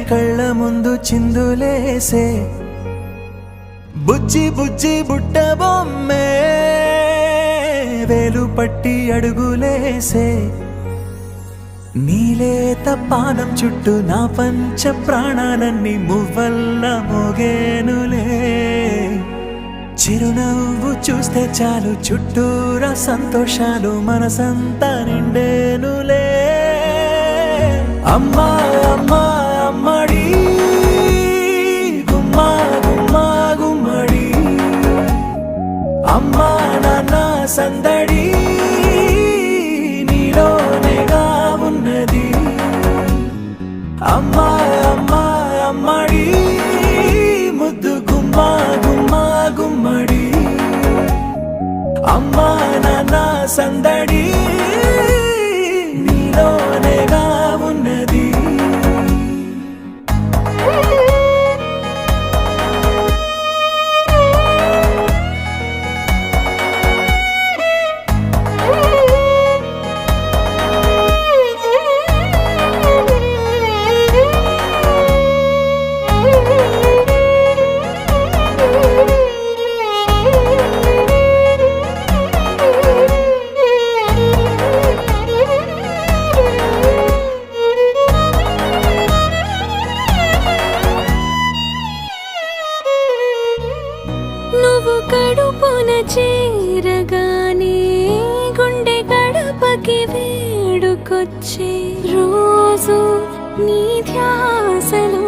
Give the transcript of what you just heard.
కళ్ళ ముందు చిందులేసే బుజ్జి బుజ్జి బుట్ట బొమ్మే వేలు పట్టి అడుగులేసే నీలేత పానం చుట్టూ నా పంచ ప్రాణాలన్నీ మువ్వల్ల మోగేనులే చిరునవ్వు చూస్తే చాలు చుట్టూరా సంతోషాలు మనసంతా నిండేనులే అమ్మా అమ్మా అమ్మడి గుమ్మా గుమ్మా గుమ్మడి అమ్మా నాన్న సందడి నీలోనేగా ఉన్నది అమ్మా అమ్మా అమ్మడి ముద్దు గుమ్మా గుమ్మా గుమ్మడి అమ్మా నాన్న సందడి నీలోనేగా ఉన్నది నువ్వు కడుపున చేరగానే గుండె గడపకి వేడుకొచ్చే రోజు నీ ధ్యాసలో